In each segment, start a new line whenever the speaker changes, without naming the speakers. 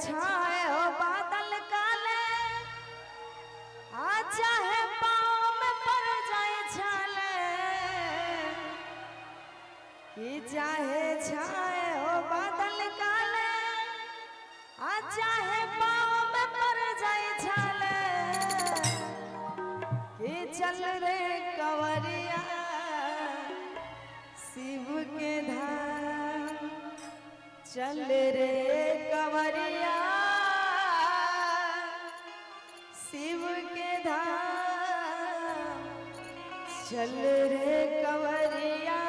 छाए हो बादल काले, आ चाहे पाँव में पड़ जाए छाले, कि चाहे छाए हो बादल काले, आ चाहे पाँव में पड़ जाए छाले, कि चल रे कंवरिया शिव के धाम, चल रे कंवरिया शिव के धाम, चल रे कंवरिया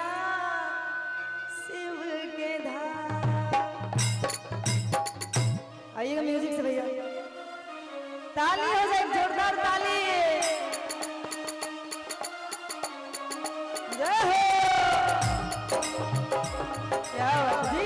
शिव के धाम। आइएगा म्यूजिक से भैया, ताली हो जाए, जोरदार ताली। जय हो, क्या बात जी।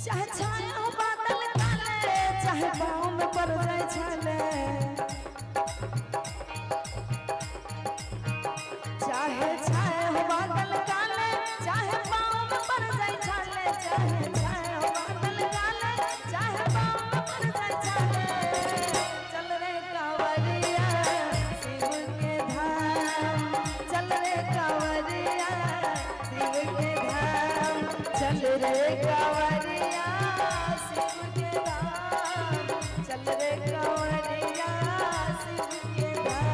चाहे छाए हो बादल काले, चाहे पाँव में पड़ जाए छाले, चाहे छाए हो बादल काले, चाहे पाँव में पड़ जाए छाले, चाहे छाए हो बादल काले, चाहे पाँव में पड़ जाए छाले, चल रे कंवरिया शिव के धाम, चल रे कंवरिया शिव के धाम, चल रे कंवरिया शिव के धाम, चल रे कंवरिया शिव के धाम।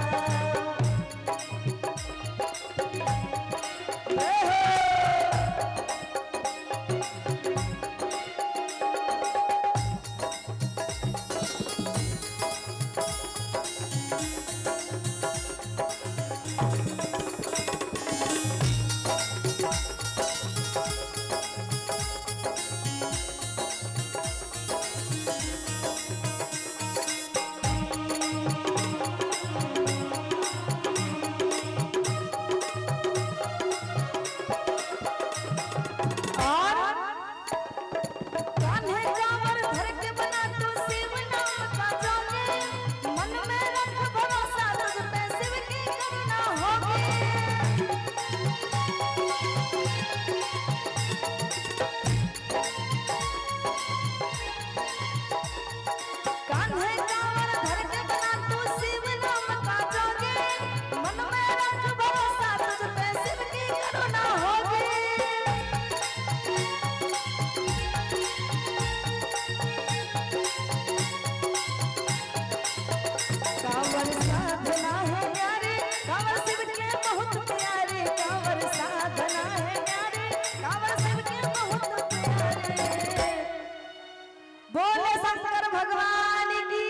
बोले शंकर भगवान की,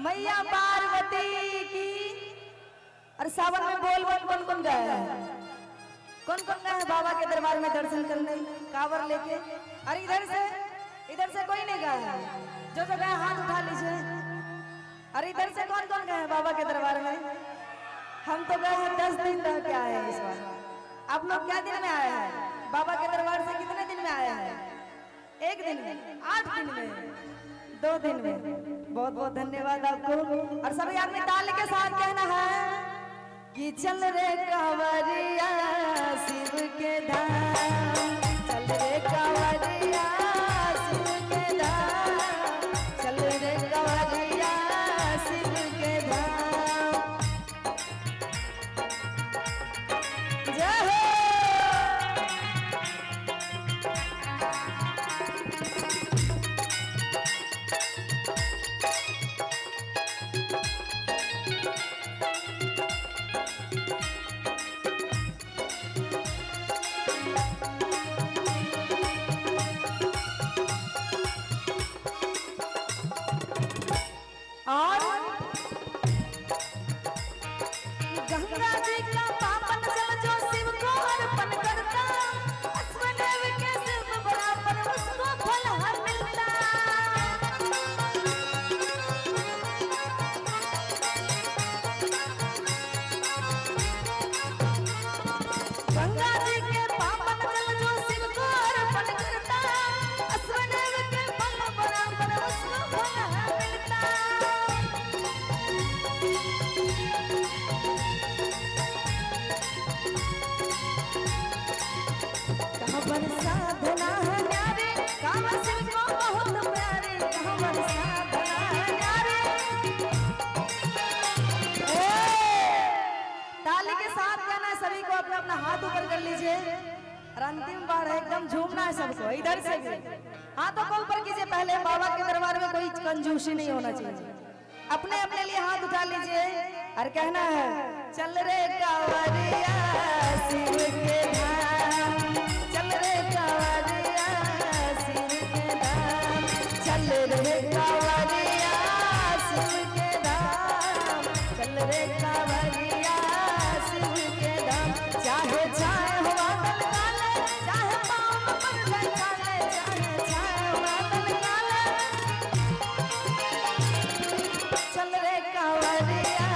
मैया पार्वती की। और सावन में बोल बोल कौन कौन गया है? कौन कौन गया है बाबा के दरबार में दर्शन करने कांवर लेके? अरे इधर से कोई नहीं गया है? जो जो गया हाथ उठा लीजिए। अरे इधर से कौन कौन गया है बाबा के दरबार में? हम तो गए हैं 10 दिन रह के आए हैं इस बार। आप लोग क्या दिन में आए हैं बाबा के दरबार से? कितने दिन में आए हैं? 1 दिन में, 8 दिन में, 2 दिन में। बहुत बहुत धन्यवाद आपको। और सभी आदमी ताली के साथ कहना है कि चल रे कंवरिया शिव के धाम, चल रे कंवरिया शिव के धाम, चल रे कंवरिया शिव के धाम। जय हो। लीजिए और अंतिम बार है, एकदम झूमना है सबको, इधर से भी हाथों को ऊपर कीजिए। पहले बाबा के दरबार में कोई कंजूसी नहीं होना चाहिए। अपने अपने लिए हाथ उठा लीजिए और कहना है चल रे कांवरिया शिव के धाम, चल रे कांवरिया शिव के धाम, चल रे कांवरिया शिव के धाम, चल रे कांवरिया शिव के धाम। चाहे चाहे हो बादल काले, चाहे पाँव में पत्थर काले, चाहे चाहे हो बादल काले, चल रे कांवरिया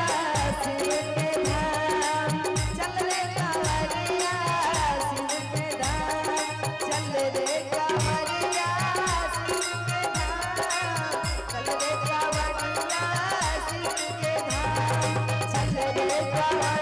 शिव के धाम, चल रे कांवरिया शिव के धाम, चल रे कांवरिया शिव के धाम, चल रे कांवरिया शिव के धाम, चल रे कांवरिया